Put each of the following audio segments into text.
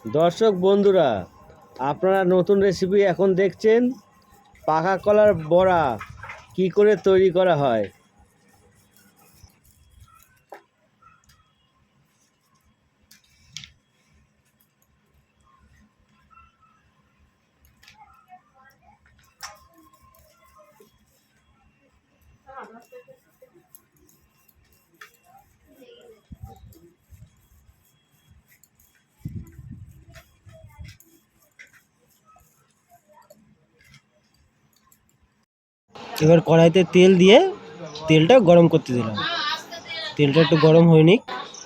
দর্শক বন্ধুরা, আপনারা নতুন রেসিপি এখন দেখছেন পাকা কলার বড়া কি করে তৈরি করা হয়। এবার কড়াইতে তেল দিয়ে তেলটা গরম করতে দিলাম। তেলটা একটু গরম হয়ে নিক,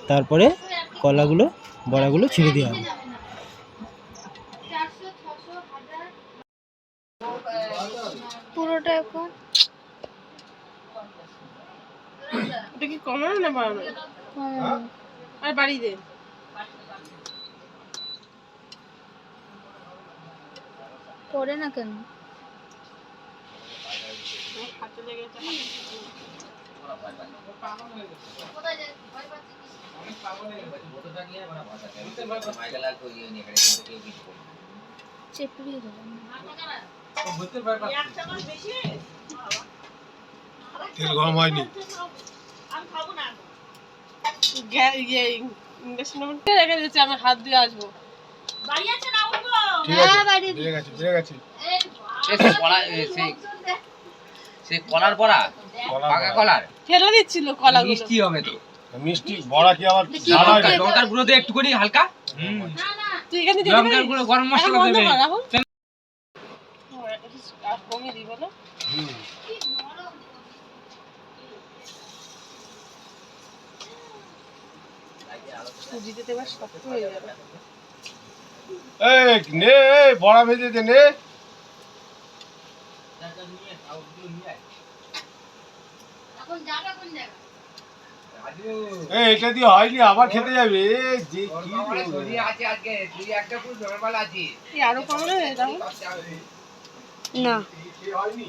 তারপরে কলাগুলো বড়াগুলো ছেড়ে দেওয়া হবে। পুরোটা এখন এটা কি কমানো না বাড়ানো? আর বাড়ি দে। পড়ে না কেন? হাতে লেগেছে। চেপড়িয়ে দিলাম। তেল গরম হয়নি। রেখে দিচ্ছি, আমি হাত দিয়ে আসবো। ঠিক আছে, বেড়ে গেছে। সেই কলার বড়া, পাকা কলার ফেলে দিচ্ছিল কলাগুলো। মিষ্টি হবে তো। মিষ্টি বড়া কি আবার ঝাল হয় না? লঙ্কার গুঁড়ো দিয়ে একটুখানি হালকা, তুই এখানে দিতে লঙ্কার পারিস? গুঁড়ো, গরম মশলা বন্ধ দেবে। কর রাহুল। আর কমিয়ে দিই বলো। সুজিতে দেবে, শক্ত হয়ে যাবে। এই নে, বড়া ভেজে দে নে। এই এটা দিয়ে হয়নি, আবার খেতে যাবে। এই যে কি তুই আরো কমানো হয়ে রাহুল। না হয়নি,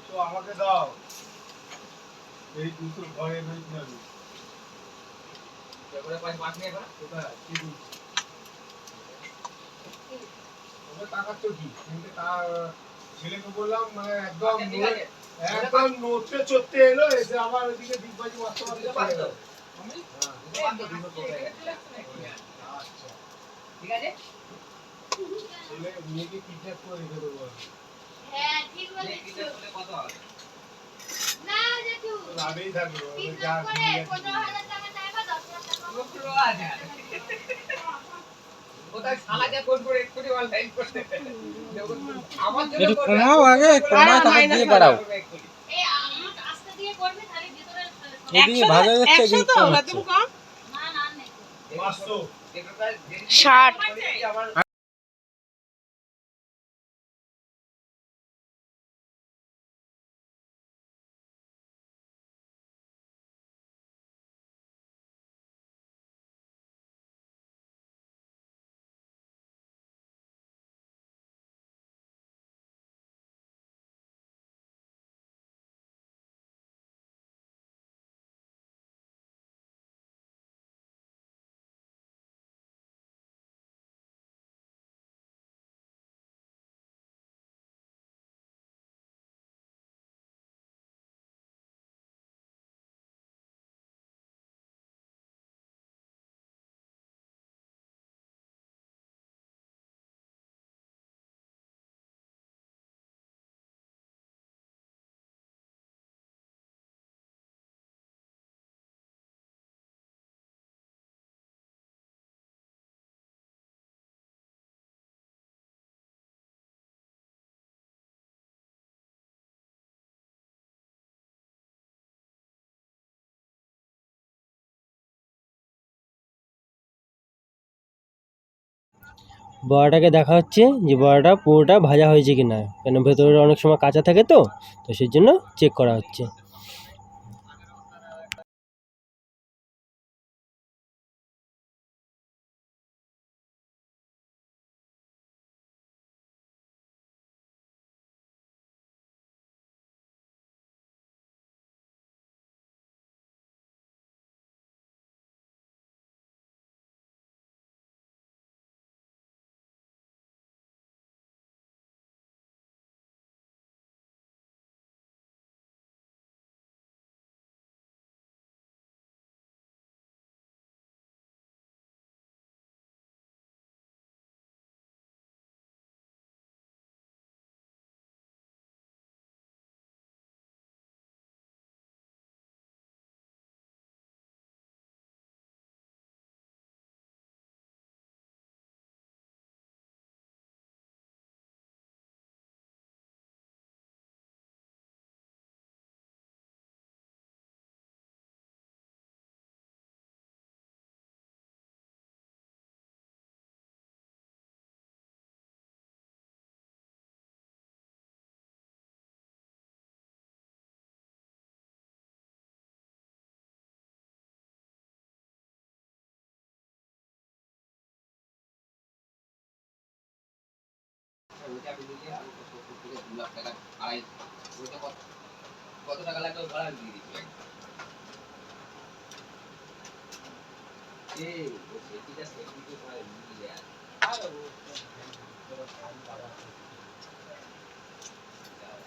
তো আমাকে দাও। এই দুটো ঘরে রয়েছে আমি। তাকাচ্ছ কি? ছেলেকে বললাম, মানে একদম নড়তে চড়তে এলো, এসে আবার ওইদিকে ডিগবাজি মারতে মারতে চলে গেল। আচ্ছা, ঠিক আছে, ছেলে মেয়েকে কিডন্যাপ করে রেখে দেবো আমি। কত হবে? লাভেই থাকবে, ওদের যা দিয়ে একটু কমাও, আগে কমায় তারপর দিয়ে বাড়াও। এদিকে ভাজা যাচ্ছে, এদিকে কম হচ্ছে। 60বড়াটাকে দেখা হচ্ছে যে বড়াটা পুরোটা ভাজা হয়েছে কিনা, কেন ভেতরে অনেক সময় কাঁচা থাকে, তো সেই জন্য চেক করা হচ্ছে। ওইটা বিক্রি করে 70 থেকে 2 লাখ টাকা আড়াই ওইটা কত টাকা লাগবে ভাড়া দিয়ে দিচ্ছি এই ও সেটিটা সেটিকে করে নিয়ে যায় আর ও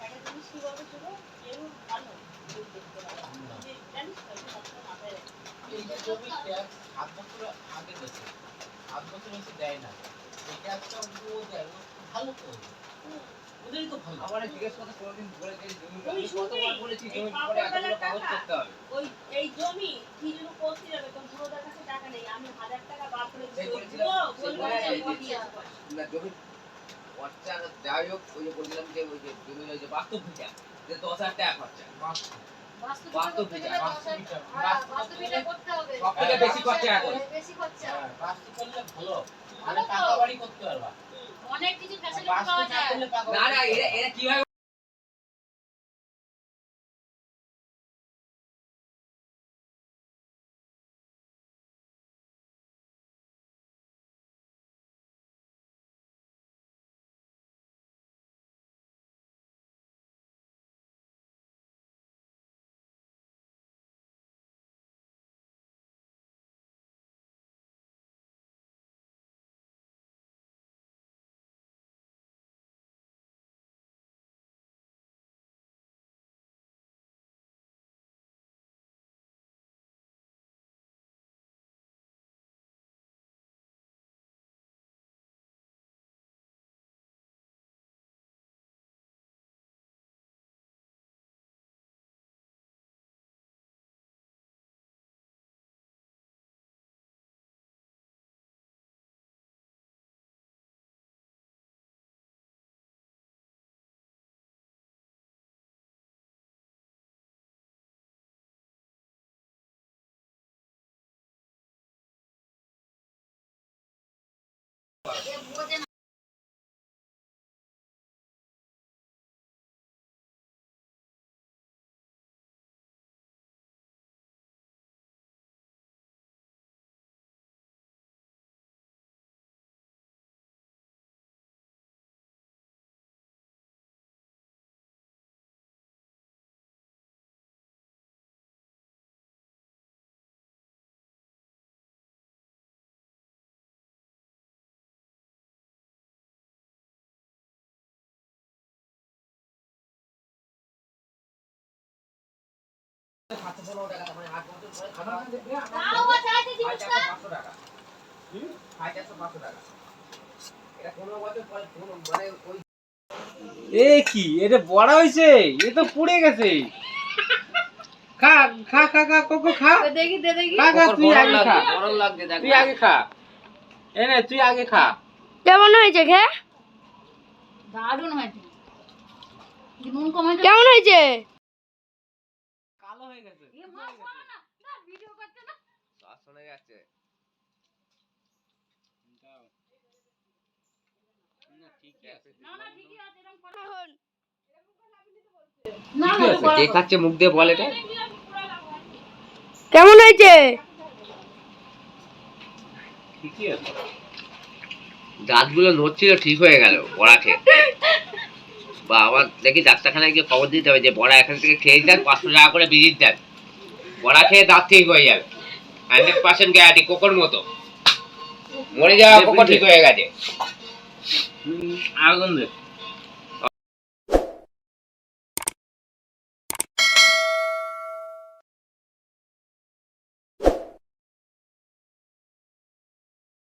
একটা জিনিস কি বলতো ছিল এর ভালো দেখতে ভালো জানিস তো মাথায় এই যে জমি ট্যাক্স 7 বছর আগে দিয়েছে 7 বছর এসে দেয় না এই ট্যাক্সটা ও দেয় ভালো তো ওদেরই তো ভালো আমারে জিজ্ঞেস করতে কোনদিন বলে যে জমি আমি কতবার বলেছি জমি পরে এতগুলো কাগজ করতে হবে ওই এই জমি কি জন্য করতে যাবে কোন পুরোদার কাছে টাকা নেই আমি 1000 টাকা বার করে দিয়েছি না জমি খরচা যাই হোক ওই যে বলছিলাম যে ওই যে জমির ওই যে বাস্তব ভিটা যে 10000 টাকা খরচা বাস্তব ভিটা বাস্তব ভিটা করতে হবে সবথেকে বেশি খরচা এখন বেশি খরচা বাস্তব করলে ভালো মানে টাকা বাড়ি করতে পারবা অনেক কিছু ফ্যাসিলিটি পাওয়া যায় না না এরা কিভাবে এ কি এটা বড় হইছে এ তো পুড়ে গেছে খা খা খা খা কোকো খা দেখি দেখি খা খা তুই আগে খা গরম লাগছে দেখ তুই আগে খা এনে তুই আগে খা কেমন হয়েছে খে দারুণ হয়েছে কেমন হয়েছে কালো হয়ে গেছে ভিডিও করতে না শ্বাস শোনা যাচ্ছে কে খাচ্ছে মুখ দিয়ে বল এটা কেমন হয়েছে ঠিকই আছে দাঁতগুলো নড়ছিল ঠিক হয়ে গেল বড়া খেয়ে বা আবার দেখি ডাক্তারখানায় গিয়ে খবর দিতে হবে যে বড়া এখান থেকে খেয়ে দেন 500 টাকা করে ভিজিট দেন বড়া খেয়ে দাঁত ঠিক হয়ে যাবে 100% গ্যারান্টি কোকোর মতো মরে যাওয়া কোকো ঠিক হয়ে গেছে আগুন দে